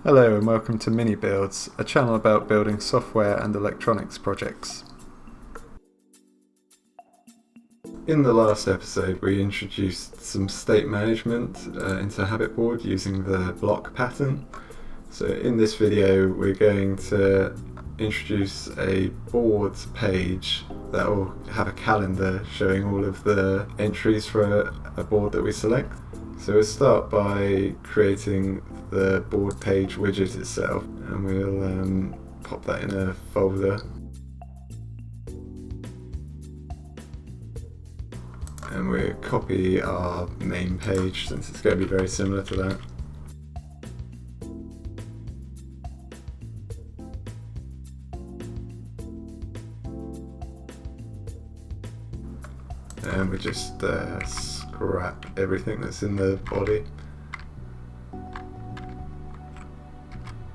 Hello and welcome to Mini Builds, a channel about building software and electronics projects. In the last episode we introduced some state management into Habitboard using the block pattern. So in this video we're going to introduce a board page that will have a calendar showing all of the entries for a board that we select. So we'll start by creating the board page widget itself, and we'll pop that in a folder. And we'll copy our main page since it's going to be very similar to that. And we just scrap everything that's in the body.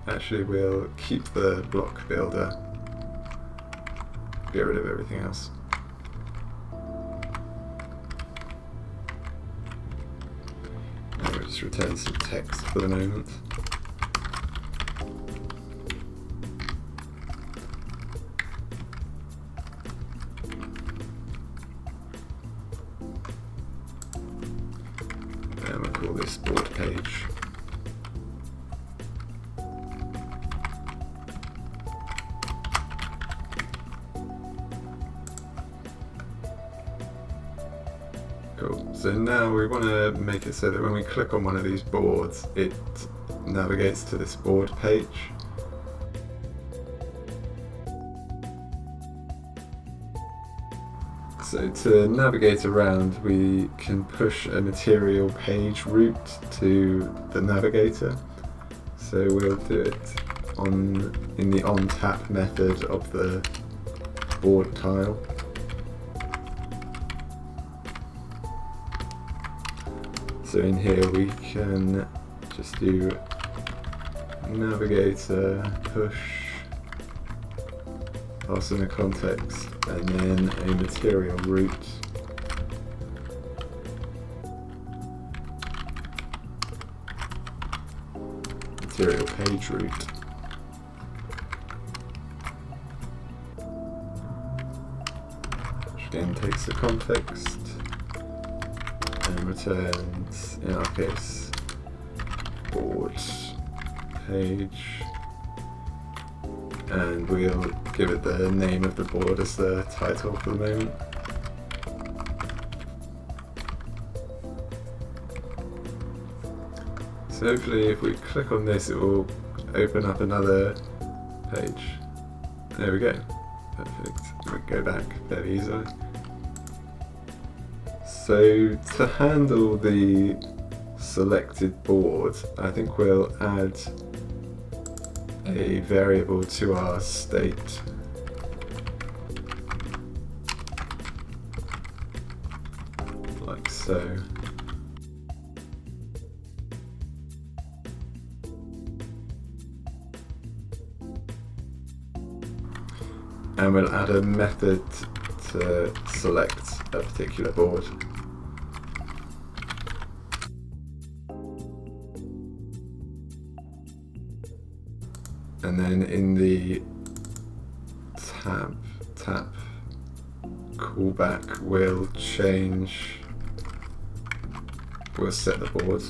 Actually, we'll keep the block builder, get rid of everything else. And we'll just return some text for the moment. And we'll call this board page. Cool. So now we want to make it so that when we click on one of these boards, it navigates to this board page. So to navigate around, we can push a material page route to the navigator. So we'll do it in the on-tap method of the board tile. So in here we can just do navigator push, pass in a context, and then a material route. Material page route. Which again takes the context and returns, in our case, board page, and we'll give it the name of the board as the title for the moment. So hopefully if we click on this it will open up another page. There we go. Perfect. We can go back fairly easily. So to handle the selected board, I think we'll add a variable to our state. Like so. And we'll add a method to select a particular board. And then in the tap callback, we'll set the board.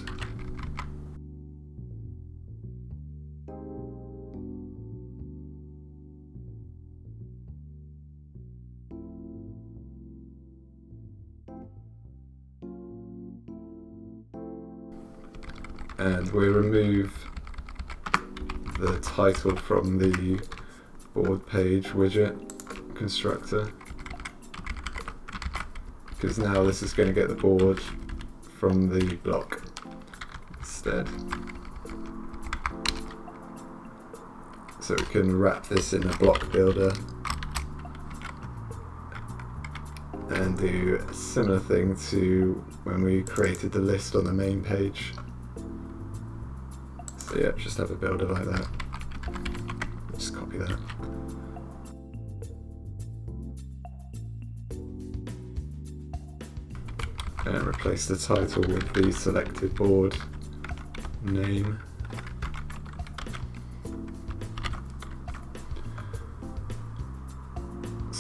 And we remove the title from the board page widget constructor, because now this is going to get the board from the block instead. So we can wrap this in a block builder and do a similar thing to when we created the list on the main page. So yeah, just have a builder like that. Just copy that. And replace the title with the selected board name.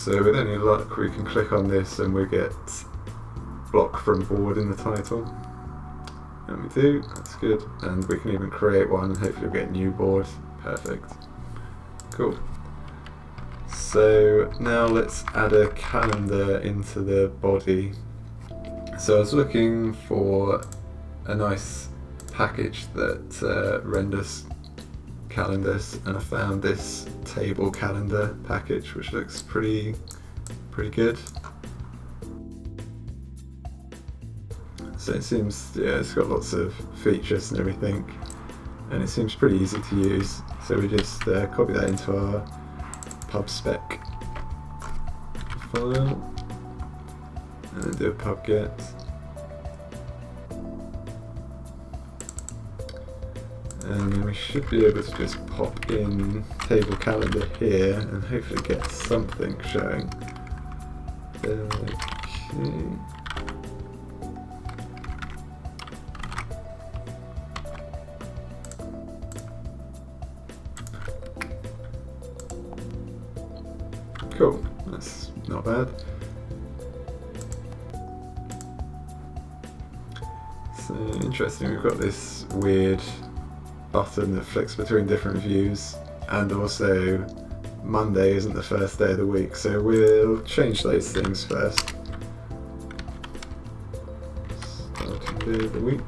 So with any luck we can click on this and we get block from board in the title. And we do, that's good. And we can even create one and hopefully we'll get a new board. Perfect. Cool. So now let's add a calendar into the body. So I was looking for a nice package that renders calendars, and I found this TableCalendar package which looks pretty good. So it seems, yeah, it's got lots of features and everything, and it seems pretty easy to use. So we just copy that into our pub/spec file, and then do a pub get. And then we should be able to just pop in TableCalendar here and hopefully get something showing. Okay. Cool, that's not bad. So interesting, we've got this weird button that flicks between different views, and also Monday isn't the first day of the week, so we'll change those things first. Starting day of the week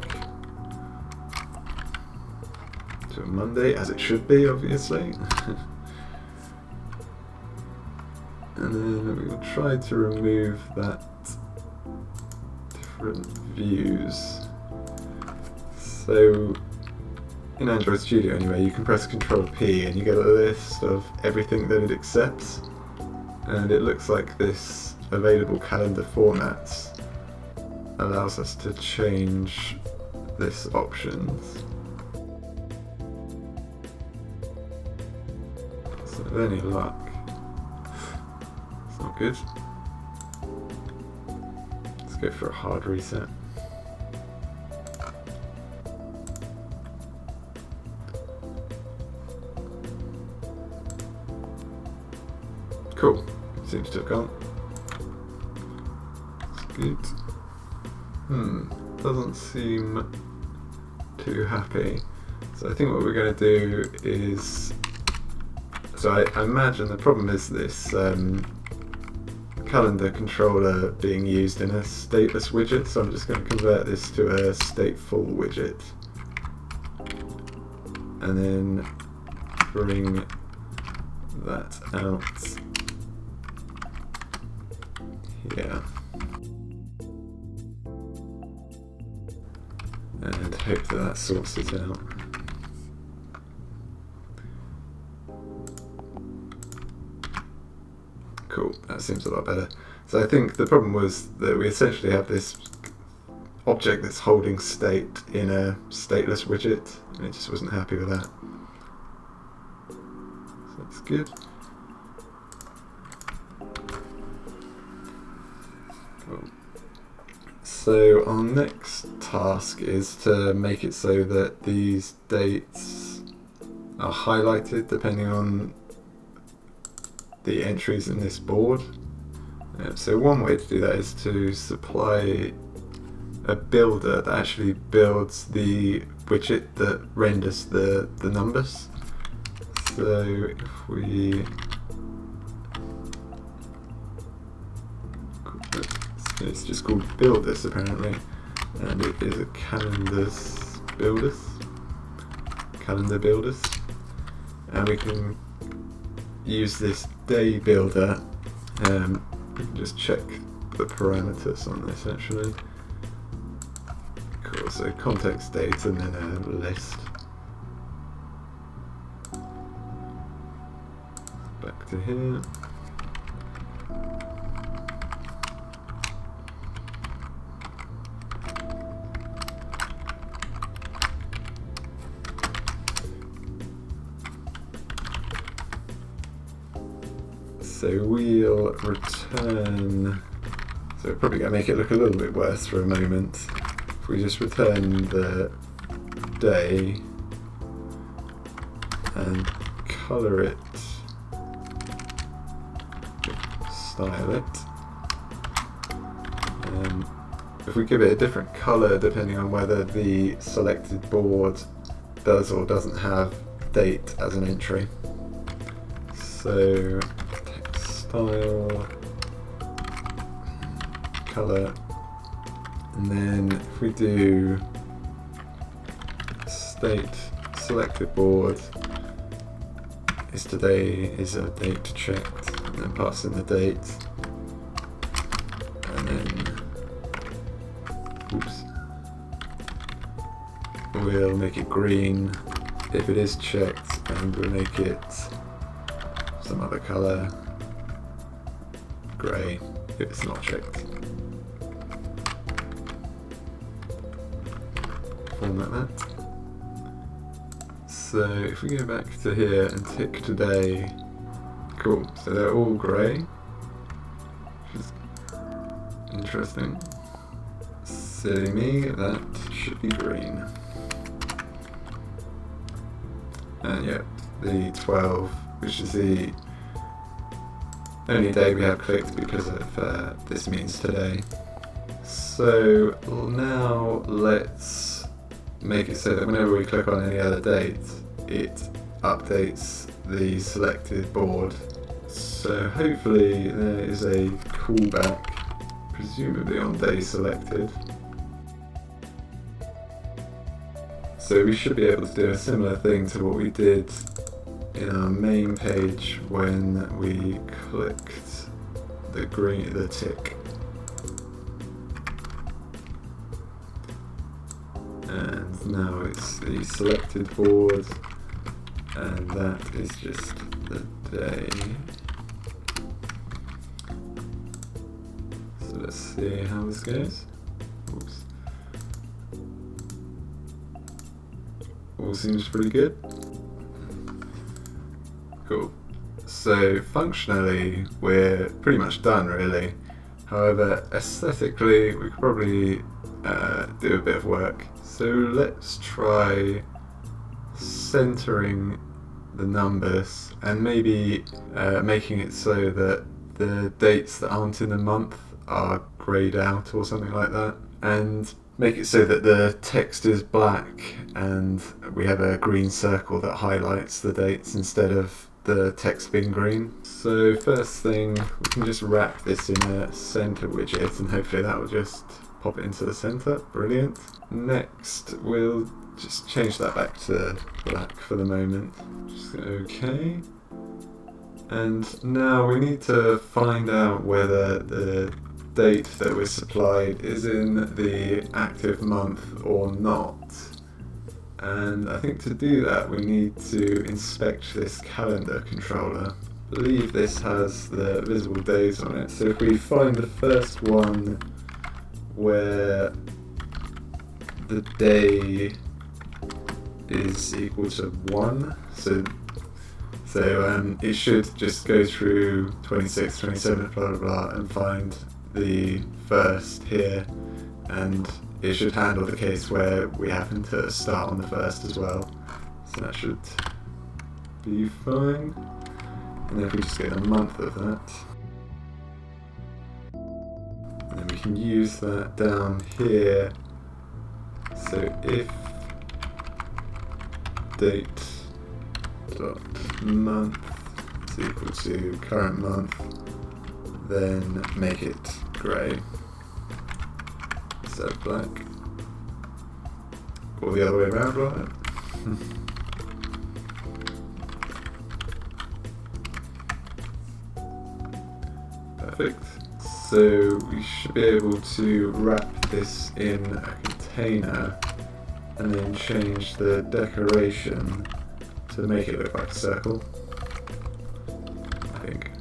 to a Monday, as it should be, obviously. And then we'll try to remove that different views. So in Android Studio anyway, you can press Ctrl P and you get a list of everything that it accepts, and it looks like this available calendar formats allows us to change this options. So with any luck, it's not good. Let's go for a hard reset. Cool, seems to have gone. That's good. Doesn't seem too happy. So I think what we're going to do is, so I imagine the problem is this calendar controller being used in a stateless widget, so I'm just going to convert this to a stateful widget. And then bring that out here, and hope that that sorts it out. Cool, that seems a lot better. So I think the problem was that we essentially have this object that's holding state in a stateless widget, and it just wasn't happy with that. So that's good. So our next task is to make it so that these dates are highlighted depending on the entries in this board. So one way to do that is to supply a builder that actually builds the widget that renders the numbers. So if we it's just called builders apparently, and it is a calendar builders, and we can use this day builder. We can just check the parameters on this actually. Cool, so context date and then a list. Back to here. So we'll return, so we're probably going to make it look a little bit worse for a moment. If we just return the day and colour it style it. If we give it a different color depending on whether the selected board does or doesn't have date as an entry. So text style, color, and then if we do state selected board is today is a date checked, and then pass in the date, and then we'll make it green if it is checked, and we'll make it some other color, grey if it's not checked. Format that. So if we go back to here and tick today, cool, so they're all grey, which is interesting. Silly me, that should be green. And yep, the 12, which is the only day we have clicked because of this means today. So now let's make it so that whenever we click on any other date, it updates the selected board. So hopefully there is a callback, presumably on day selected. So we should be able to do a similar thing to what we did in our main page when we clicked the tick. And now it's the selected board, and that is just the day. So let's see how this goes. Oops. All seems pretty good. Cool. So functionally we're pretty much done really. However, aesthetically we could probably do a bit of work. So let's try centering the numbers and maybe making it so that the dates that aren't in the month are greyed out or something like that, and make it so that the text is black and we have a green circle that highlights the dates instead of the text being green. So first thing, we can just wrap this in a center widget and hopefully that will just pop it into the center. Brilliant. Next we'll just change that back to black for the moment. Just OK. And now we need to find out whether the date that we're supplied is in the active month or not. And I think to do that we need to inspect this calendar controller. I believe this has the visible days on it. So if we find the first one where the day is equal to 1, so it should just go through 26, 27, blah blah blah, and find the first here, and it should handle the case where we happen to start on the first as well. So that should be fine. And then if we just get a month of that, and then we can use that down here. So if date dot month is equal to current month, then make it grey instead of black, or the other way around, right? Perfect. So we should be able to wrap this in a container and then change the decoration to make it look like a circle, I think.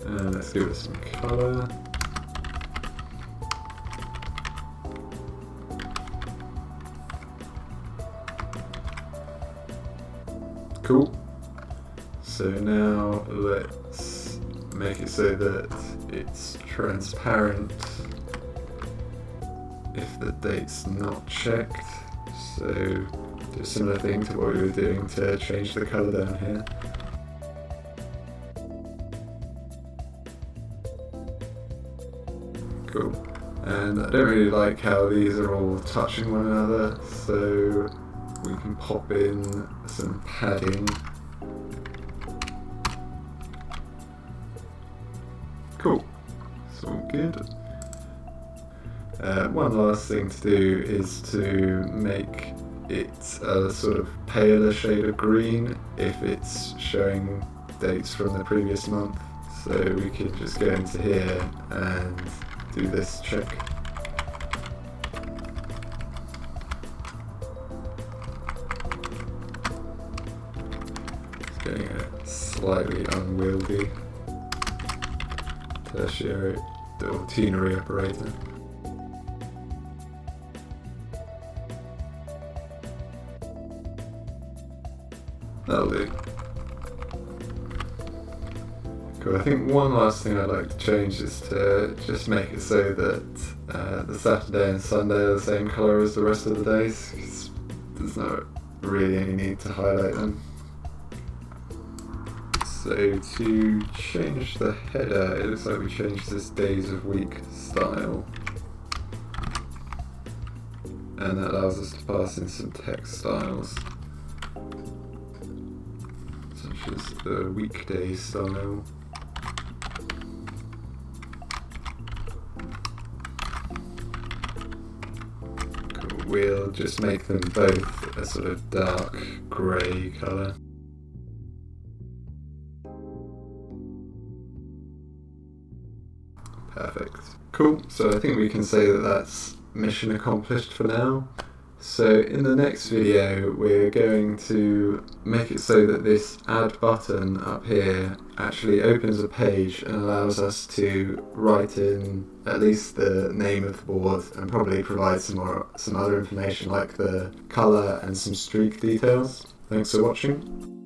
And let's give it some colour. Cool. So now let's make it so that it's transparent if the date's not checked. So do a similar thing to what we were doing to change the colour down here. Cool. And I don't really like how these are all touching one another, so we can pop in some padding. Cool. It's all good. One last thing to do is to make it a sort of paler shade of green if it's showing dates from the previous month. So we can just go into here and do this check. It's getting a slightly unwieldy tertiary or ternary operator. That'll do. Cool. I think one last thing I'd like to change is to just make it so that the Saturday and Sunday are the same colour as the rest of the days, because there's not really any need to highlight them. So to change the header, it looks like we changed this days of week style. And that allows us to pass in some text styles, such as the weekday style. Cool. We'll just make them both a sort of dark grey colour. Perfect. Cool, so I think we can say that that's mission accomplished for now. So in the next video we're going to make it so that this add button up here actually opens a page and allows us to write in at least the name of the board and probably provide some other information like the colour and some streak details. Thanks for watching.